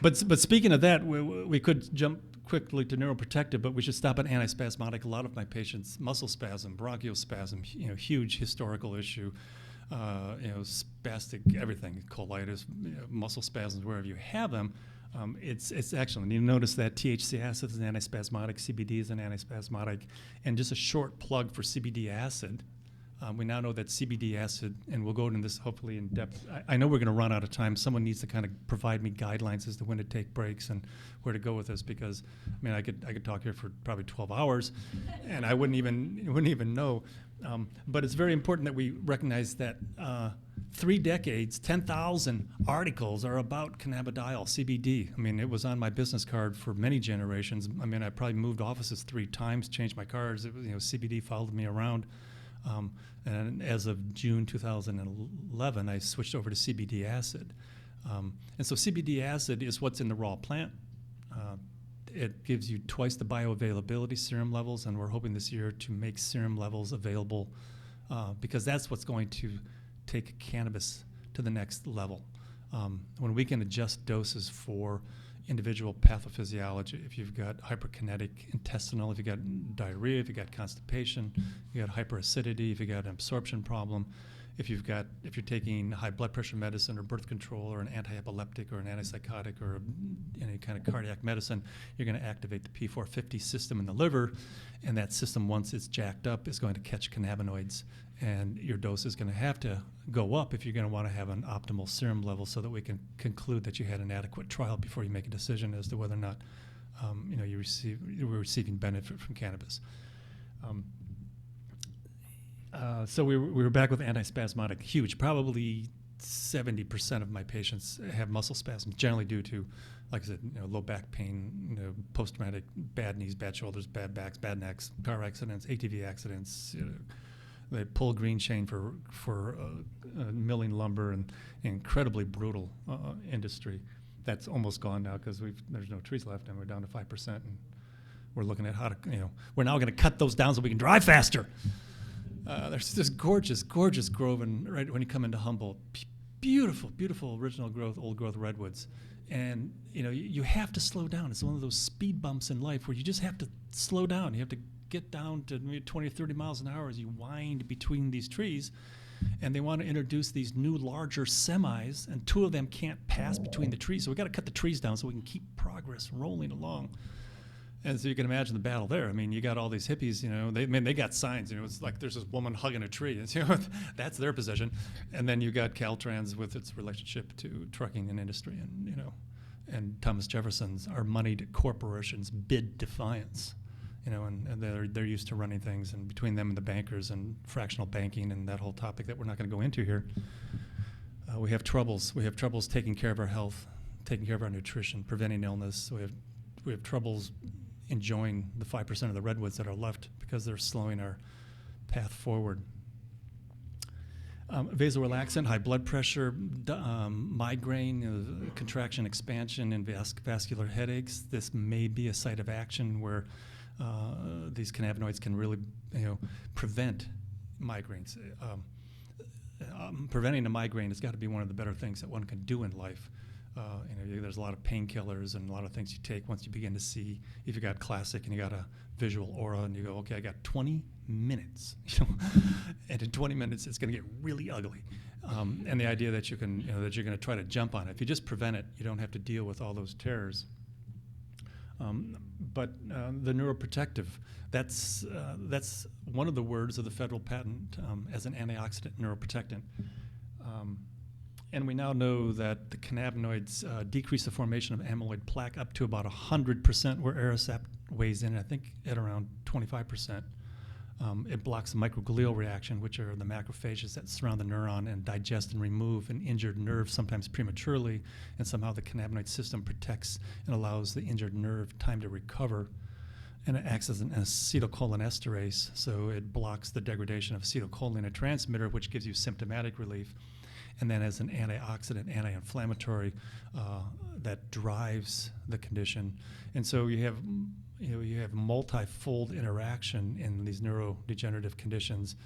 But speaking of that, we could jump quickly to neuroprotective, but we should stop at antispasmodic. A lot of my patients, muscle spasm, bronchiospasm, huge historical issue, spastic everything, colitis, muscle spasms, wherever you have them. It's excellent. You notice that THC acid is an antispasmodic, CBD is an antispasmodic, and just a short plug for CBD acid. We now know that CBD acid, and we'll go into this hopefully in depth. I know we're going to run out of time. Someone needs to kind of provide me guidelines as to when to take breaks and where to go with this, because I could talk here for probably 12 hours, and I wouldn't even know. But it's very important that we recognize that 3 decades, 10,000 articles are about cannabidiol, CBD. It was on my business card for many generations. I probably moved offices 3 times, changed my cards. It was, CBD followed me around. And as of June 2011, I switched over to CBD acid. And so CBD acid is what's in the raw plant. It gives you twice the bioavailability serum levels, and we're hoping this year to make serum levels available, because that's what's going to take cannabis to the next level. when we can adjust doses for individual pathophysiology, if you've got hyperkinetic intestinal, if you've got diarrhea, if you've got constipation, if you've got hyperacidity, if you've got an absorption problem, if you're taking high blood pressure medicine or birth control or an anti-epileptic or an antipsychotic or any kind of cardiac medicine, you're going to activate the P450 system in the liver, and that system, once it's jacked up, is going to catch cannabinoids, and your dose is going to have to go up if you're going to want to have an optimal serum level so that we can conclude that you had an adequate trial before you make a decision as to whether or not you were receiving benefit from cannabis. So we were back with antispasmodic, huge. Probably 70% of my patients have muscle spasms, generally due to, like I said, low back pain, post-traumatic bad knees, bad shoulders, bad backs, bad necks, car accidents, ATV accidents. They pull green chain for milling lumber, and incredibly brutal industry. That's almost gone now because there's no trees left, and we're down to 5%. And we're looking at how to, we're now going to cut those down so we can drive faster. There's this gorgeous grove, and right when you come into Humboldt, beautiful original growth, old growth redwoods. And you have to slow down. It's one of those speed bumps in life where you just have to slow down. You have to get down to maybe 20 or 30 miles an hour as you wind between these trees. And they want to introduce these new larger semis, and two of them can't pass between the trees. So we got to cut the trees down so we can keep progress rolling along. And so you can imagine the battle there. I mean, you got all these hippies, they got signs, it's like there's this woman hugging a tree. It's, that's their position. And then you got Caltrans with its relationship to trucking and industry, and Thomas Jefferson's "our moneyed corporations bid defiance," and they're used to running things, and between them and the bankers and fractional banking and that whole topic that we're not going to go into here, we have troubles. We have troubles taking care of our health, taking care of our nutrition, preventing illness. We have troubles enjoying the 5% of the redwoods that are left because they're slowing our path forward. Vasorelaxant, high blood pressure, migraine, contraction, expansion, and vascular headaches. This may be a site of action where these cannabinoids can really, prevent migraines. Preventing a migraine has got to be one of the better things that one can do in life. There's a lot of painkillers and a lot of things you take once you begin to see, if you got classic and you got a visual aura and you go, okay, I got 20 minutes, and in 20 minutes it's going to get really ugly. And the idea that you can, that you're going to try to jump on it. If you just prevent it, you don't have to deal with all those terrors. But the neuroprotective, that's one of the words of the federal patent as an antioxidant neuroprotectant. And we now know that the cannabinoids decrease the formation of amyloid plaque up to about 100%, where Aricept weighs in, I think, at around 25%. It blocks the microglial reaction, which are the macrophages that surround the neuron and digest and remove an injured nerve, sometimes prematurely, and somehow the cannabinoid system protects and allows the injured nerve time to recover. And it acts as an acetylcholinesterase, so it blocks the degradation of acetylcholine, a transmitter, which gives you symptomatic relief. And then as an antioxidant, anti-inflammatory, that drives the condition. And so you have multifold interaction in these neurodegenerative conditions.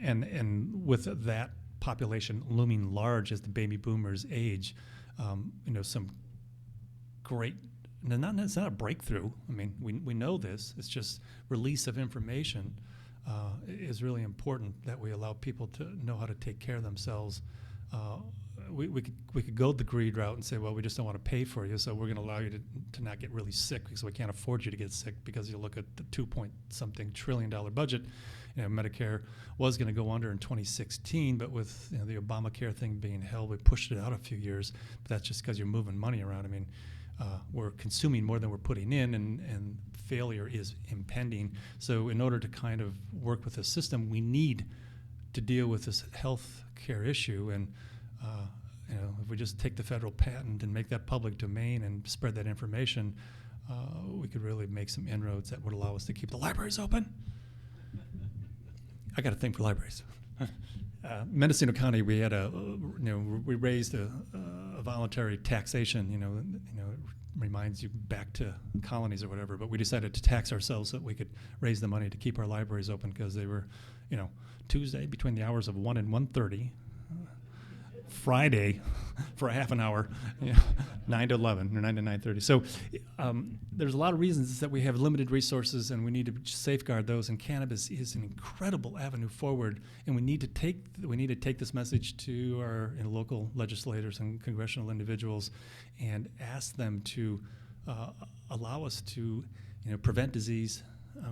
And with that population looming large as the baby boomers age, some great, it's not a breakthrough. I mean, we know this. It's just release of information is really important, that we allow people to know how to take care of themselves. We could go the greed route and say, well, we just don't want to pay for you, so we're going to allow you to not get really sick because we can't afford you to get sick, because you look at the $2-point-something trillion budget. Medicare was going to go under in 2016, but with the Obamacare thing being held, we pushed it out a few years. But that's just because you're moving money around. I mean, we're consuming more than we're putting in, and failure is impending. So in order to kind of work with the system, we need to deal with this health care issue. And if we just take the federal patent and make that public domain and spread that information, we could really make some inroads that would allow us to keep the libraries open. I got a thing for libraries. Mendocino County, we had we raised a voluntary taxation. Reminds you back to colonies or whatever. But we decided to tax ourselves so that we could raise the money to keep our libraries open, because they were, Tuesday between the hours of 1 and 1:30, Friday for a half an hour, 9 to 11 or 9 to 9:30. So there's a lot of reasons that we have limited resources, and we need to safeguard those. And cannabis is an incredible avenue forward, and we need to take this message to our local legislators and congressional individuals, and ask them to allow us to prevent disease,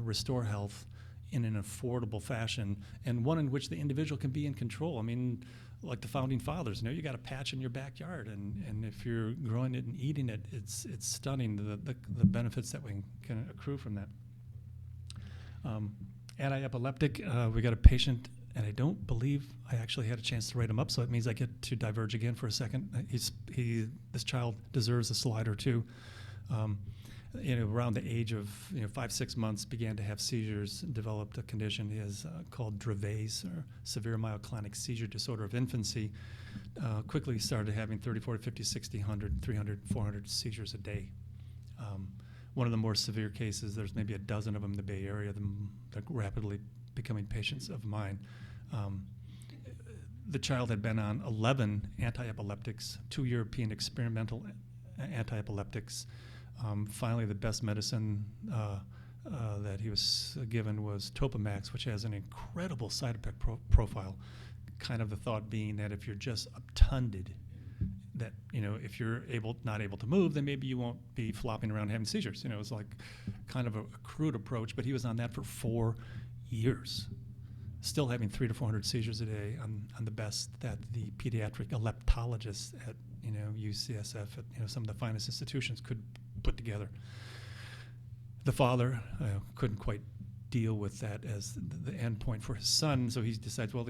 restore health in an affordable fashion, and one in which the individual can be in control. I mean, like the founding fathers, you got a patch in your backyard, and if you're growing it and eating it, it's stunning the benefits that we can accrue from that. Anti-epileptic, we got a patient, and I don't believe I actually had a chance to write him up, so it means I get to diverge again for a second. This child deserves a slide or two. Around the age of 5-6 months, began to have seizures, developed a condition called Dravet's, or severe myoclonic seizure disorder of infancy. Quickly started having 30, 40, 50, 60, 100, 300, 400 seizures a day. One of the more severe cases, there's maybe a dozen of them in the Bay Area, they're rapidly becoming patients of mine. The child had been on 11 anti-epileptics, 2 European experimental anti-epileptics. Finally, the best medicine that he was given was Topamax, which has an incredible side effect profile. Kind of the thought being that if you're just obtunded, that if you're not able to move, then maybe you won't be flopping around having seizures. It's like kind of a crude approach, but he was on that for 4 years, still having 300 to 400 seizures a day on the best that the pediatric epileptologists at UCSF, at some of the finest institutions could put together. The father couldn't quite deal with that as the end point for his son, so he decides, well,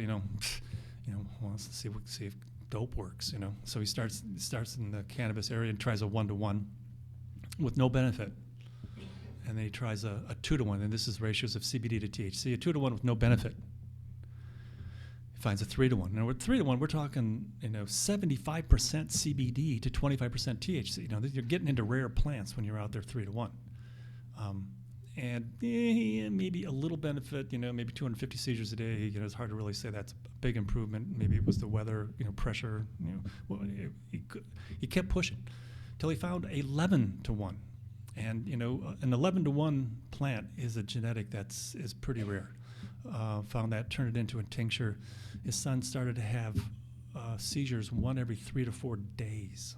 let's see if dope works, So he starts in the cannabis area and tries a 1-to-1 with no benefit, and then he tries a 2-to-1, and this is ratios of CBD to THC, a 2-to-1 with no benefit. Finds a 3-to-1. Now, with 3-to-1, we're talking 75% CBD to 25% THC. You're getting into rare plants when you're out there 3-to-1. And maybe a little benefit, maybe 250 seizures a day. It's hard to really say that's a big improvement. Maybe it was the weather, pressure. He kept pushing till he found 11-to-1. And an 11-to-1 plant is a genetic is pretty rare. Found that, turned it into a tincture. His son started to have seizures 1 every 3 to 4 days.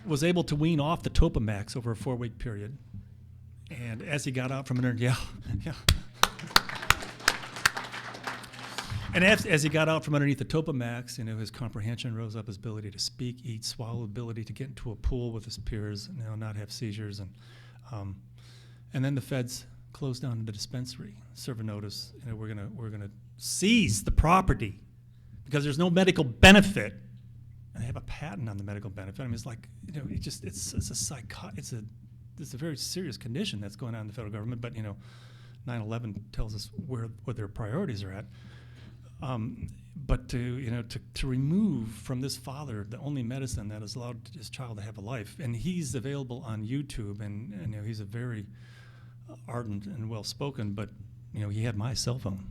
Was able to wean off the Topamax over a 4-week period. And as he got out from under, And as he got out from underneath the Topamax, his comprehension rose up, his ability to speak, eat, swallow, ability to get into a pool with his peers, not have seizures, and then the feds closed down the dispensary, serve a notice. We're gonna seize the property because there's no medical benefit, and they have a patent on the medical benefit. I mean, it's like it's a very serious condition that's going on in the federal government. But 9/11 tells us where their priorities are at. But to remove from this father the only medicine that has allowed his child to have a life, and he's available on YouTube, and he's a very ardent and well-spoken, but he had my cell phone,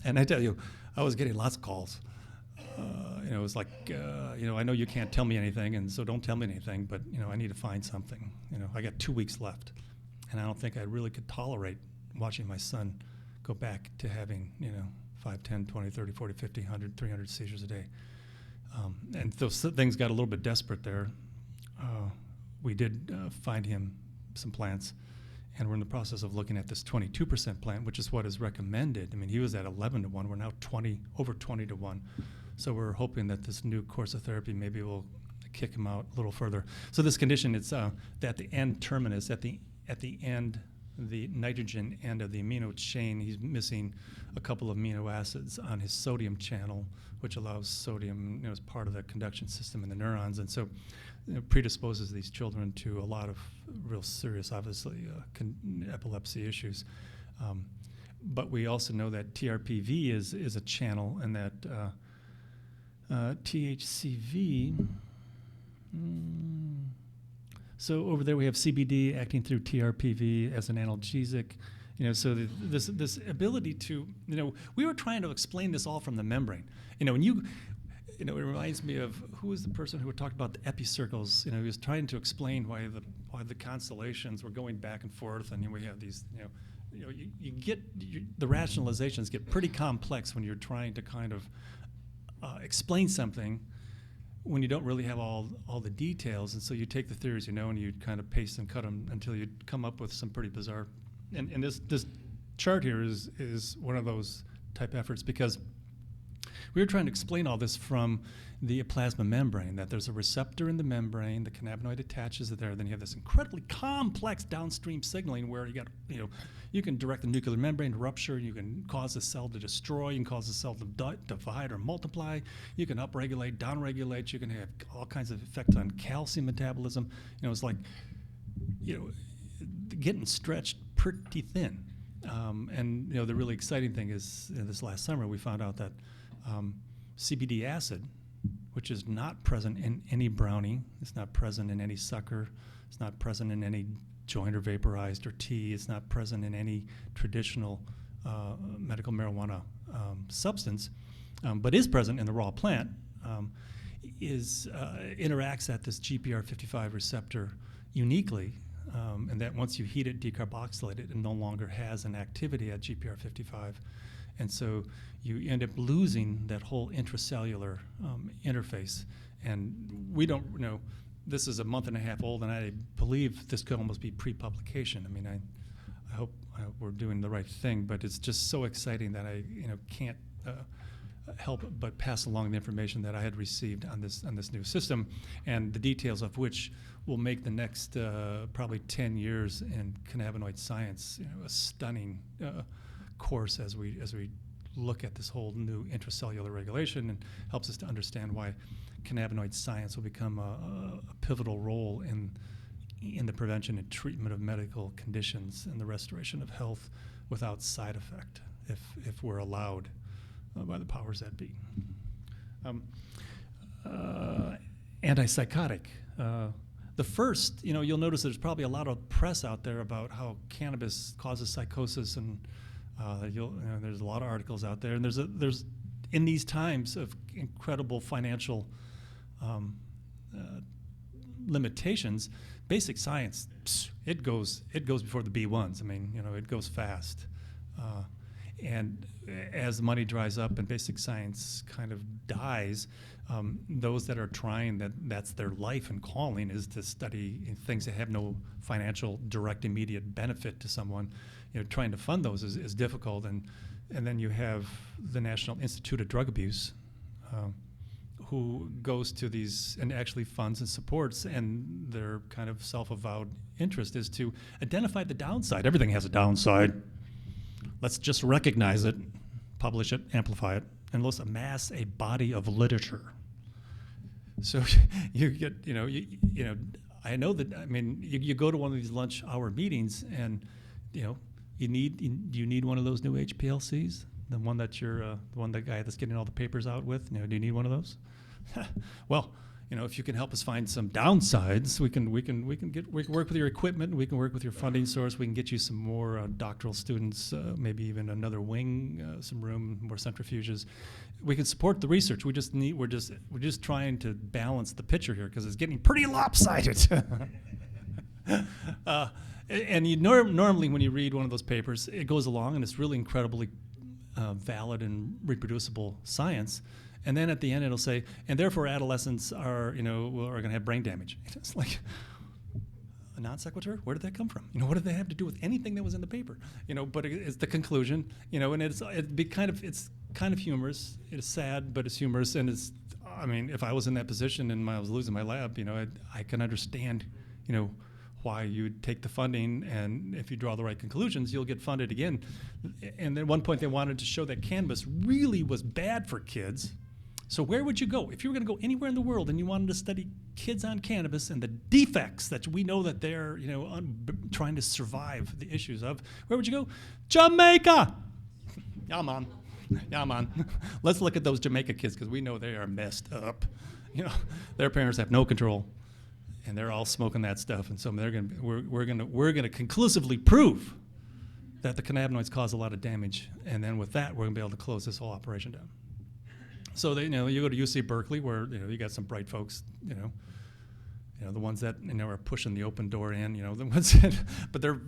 and I tell you, I was getting lots of calls. It was like, I know you can't tell me anything, and so don't tell me anything, but I need to find something. I got 2 weeks left, and I don't think I really could tolerate watching my son go back to having 5, 10, 20, 30, 40, 50, 100, 300 seizures a day. And those things got a little bit desperate there. We did find him some plants, and we're in the process of looking at this 22% plant, which is what is recommended. I mean, he was at 11-to-1. We're now over 20-to-1. So we're hoping that this new course of therapy maybe will kick him out a little further. So this condition, it's at the end terminus, at the end, the nitrogen end of the amino chain, he's missing a couple of amino acids on his sodium channel, which allows sodium as part of the conduction system in the neurons, and so predisposes these children to a lot of real serious, obviously, epilepsy issues. But we also know that TRPV is a channel, and that THCV, So over there we have CBD acting through TRPV as an analgesic. So this ability to, we were trying to explain this all from the membrane. And it reminds me of who was the person who talked about the epicircles. He was trying to explain why the constellations were going back and forth, and we have these, the rationalizations get pretty complex when you're trying to kind of explain something when you don't really have all the details, and so you take the theories and you kind of paste and cut them until you come up with some pretty bizarre. And this chart here is one of those type efforts, because we were trying to explain all this from the plasma membrane, that there's a receptor in the membrane, the cannabinoid attaches it there, then you have this incredibly complex downstream signaling where you can direct the nuclear membrane to rupture, you can cause the cell to destroy, you can cause the cell to divide or multiply, you can upregulate, downregulate, you can have all kinds of effects on calcium metabolism. It's like, getting stretched pretty thin. And the really exciting thing is this last summer we found out that CBD acid, which is not present in any brownie, it's not present in any sucker, it's not present in any joint or vaporized or tea, it's not present in any traditional medical marijuana substance, but is present in the raw plant, interacts at this GPR55 receptor uniquely, and that once you heat it, decarboxylate it, it no longer has an activity at GPR55. And so you end up losing that whole intracellular interface. And we don't know, this is a month and a half old, and I believe this could almost be pre-publication. I hope we're doing the right thing, but it's just so exciting that I can't help but pass along the information that I had received on this new system, and the details of which will make the next probably 10 years in cannabinoid science a stunning course as we look at this whole new intracellular regulation, and helps us to understand why cannabinoid science will become a pivotal role in the prevention and treatment of medical conditions and the restoration of health without side effect, if we're allowed by the powers that be. Antipsychotic. The first, you'll notice there's probably a lot of press out there about how cannabis causes psychosis, and there's a lot of articles out there, and there's in these times of incredible financial limitations, basic science, it goes before the B1s. It goes fast, and as the money dries up and basic science kind of dies, those that are trying, that's their life and calling, is to study things that have no financial direct immediate benefit to someone. Trying to fund those is difficult, and then you have the National Institute of Drug Abuse, who goes to these and actually funds and supports, and their kind of self-avowed interest is to identify the downside. Everything has a downside. Let's just recognize it, publish it, amplify it, and let's amass a body of literature. So you get, I know that, you go to one of these lunch hour meetings, and, do you need one of those new HPLCs? The one that the guy that's getting all the papers out with, do you need one of those? Well, if you can help us find some downsides, we can work with your equipment, we can work with your funding source, we can get you some more doctoral students, maybe even another wing, some room, more centrifuges. We can support the research. We're just trying to balance the picture here, because it's getting pretty lopsided. And you normally when you read one of those papers, it goes along and it's really incredibly valid and reproducible science. And then at the end it'll say, and therefore adolescents are going to have brain damage. It's like a non sequitur. Where did that come from? What did they have to do with anything that was in the paper? But it's the conclusion. And it's kind of humorous. It's sad, but it's humorous. And if I was in that position and I was losing my lab, I can understand, why you'd take the funding, and if you draw the right conclusions, you'll get funded again. And at one point they wanted to show that cannabis really was bad for kids. So where would you go? If you were going to go anywhere in the world and you wanted to study kids on cannabis and the defects that we know that they're trying to survive the issues of, where would you go? Jamaica! Yeah, man. Let's look at those Jamaica kids, because we know they are messed up. Their parents have no control. and they're all smoking that stuff, and so we're gonna conclusively prove that the cannabinoids cause a lot of damage, and then with that, we're gonna be able to close this whole operation down. So you go to UC Berkeley, where you got some bright folks, the ones that are pushing the open door in, the ones that, but they're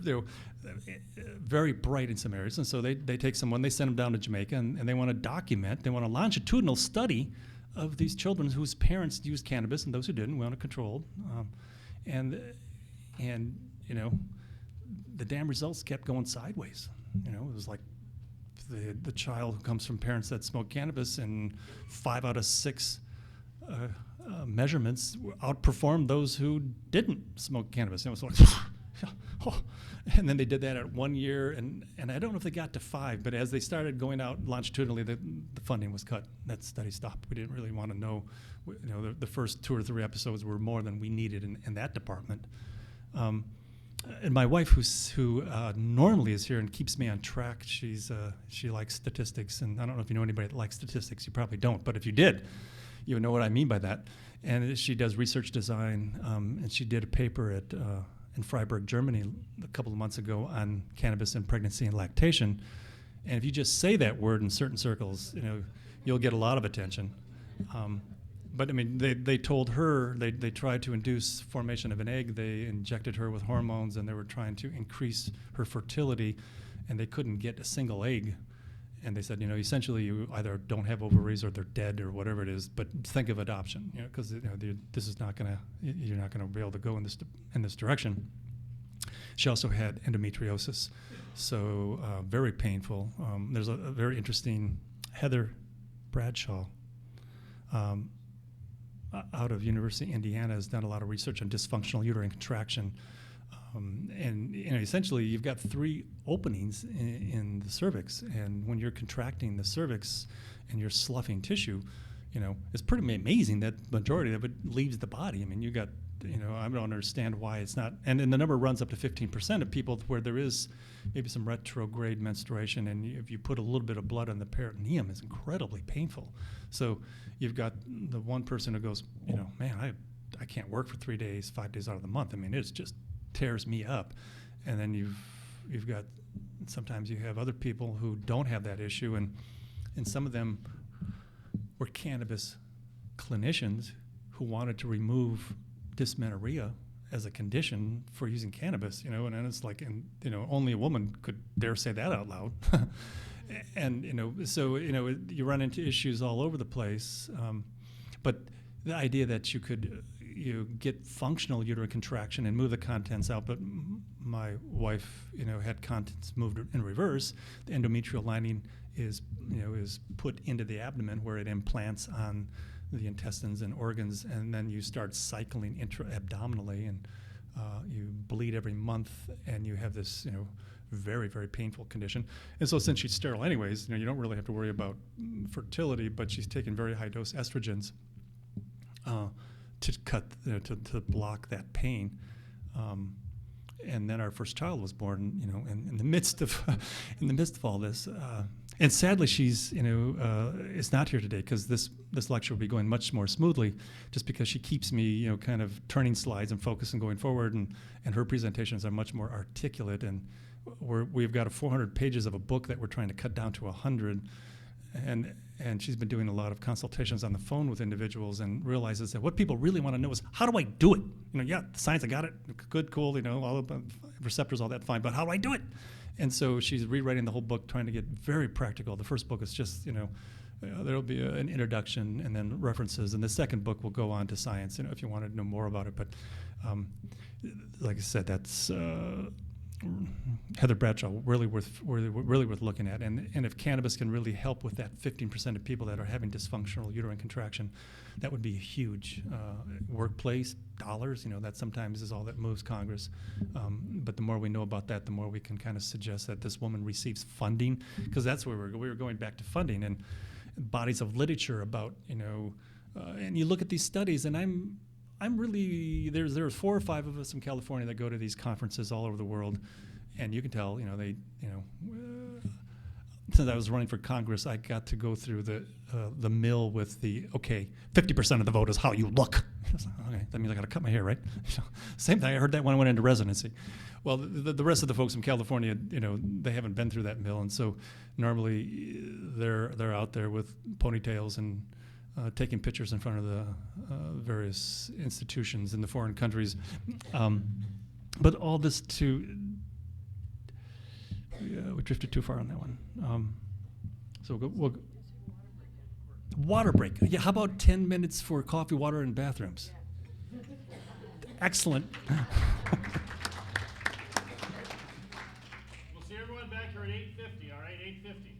very bright in some areas, and so they take someone, they send them down to Jamaica, and they want to document, they want a longitudinal study of these children whose parents used cannabis and those who didn't. We want it controlled, and the damn results kept going sideways. It was like the child who comes from parents that smoke cannabis, and 5 out of 6 measurements outperformed those who didn't smoke cannabis. It was like, oh. And then they did that at 1 year, and I don't know if they got to 5, but as they started going out longitudinally, the funding was cut. That study stopped. We didn't really want to know. The first 2 or 3 episodes were more than we needed in that department. And my wife, who normally is here and keeps me on track, she likes statistics, and I don't know if you know anybody that likes statistics. You probably don't, but if you did, you would know what I mean by that. And she does research design, and she did a paper in Freiburg, Germany, a couple of months ago on cannabis and pregnancy and lactation. And if you just say that word in certain circles, you'll get a lot of attention. But I mean, they told her, they tried to induce formation of an egg. They injected her with hormones, and they were trying to increase her fertility, and they couldn't get a single egg. And they said, essentially you either don't have ovaries or they're dead or whatever it is, but think of adoption, because this is not gonna, you're not gonna be able to go in this direction. She also had endometriosis, so very painful. There's a very interesting Heather Bradshaw out of University of Indiana has done a lot of research on dysfunctional uterine contraction. And essentially you've got 3 openings in the cervix, and when you're contracting the cervix and you're sloughing tissue, it's pretty amazing that majority of it leaves the body. I mean, you got, I don't understand why it's not, and the number runs up to 15% of people where there is maybe some retrograde menstruation, and if you put a little bit of blood on the peritoneum, it's incredibly painful. So you've got the one person who goes, man, I can't work for 3 days, 5 days out of the month. I mean, it's just tears me up. And then you've got, sometimes you have other people who don't have that issue, and some of them were cannabis clinicians who wanted to remove dysmenorrhea as a condition for using cannabis, and then it's like, only a woman could dare say that out loud. And so you run into issues all over the place, but the idea that you could get functional uterine contraction and move the contents out, but my wife had contents moved in reverse. The endometrial lining is put into the abdomen, where it implants on the intestines and organs, and then you start cycling intra-abdominally, and you bleed every month, and you have this very, very painful condition. And so since she's sterile anyways, you don't really have to worry about fertility, but she's taking very high dose estrogens to block that pain. And then our first child was born, in the midst of all this. And sadly, she's is not here today, because this lecture will be going much more smoothly, just because she keeps me kind of turning slides and focusing going forward, and her presentations are much more articulate, and we've got 400 pages of a book that we're trying to cut down to 100, and she's been doing a lot of consultations on the phone with individuals, and realizes that what people really want to know is, how do I do it? The science, I got it, good, cool, all the receptors, all that, fine, but how do I do it? And so she's rewriting the whole book, trying to get very practical. The first book is just, there'll be an introduction and then references, and the second book will go on to science, if you want to know more about it. But like I said, that's Heather Bradshaw, really worth looking at. And if cannabis can really help with that 15% of people that are having dysfunctional uterine contraction, that would be a huge workplace dollars. That sometimes is all that moves Congress. But the more we know about that, the more we can kind of suggest that this woman receives funding, because that's where we were going back to funding and bodies of literature about, and you look at these studies, and I'm really, there's 4 or 5 of us in California that go to these conferences all over the world, and you can tell, since I was running for Congress, I got to go through the mill with the, okay, 50% of the vote is how you look. I was like, okay, that means I got to cut my hair, right? Same thing. I heard that when I went into residency. Well, the rest of the folks from California, they haven't been through that mill, and so normally they're out there with ponytails and taking pictures in front of the various institutions in the foreign countries. But all this we drifted too far on that one. So we'll water break. Yeah, how about 10 minutes for coffee, water, and bathrooms? Excellent. We'll see everyone back here at 8:50, all right? 8:50.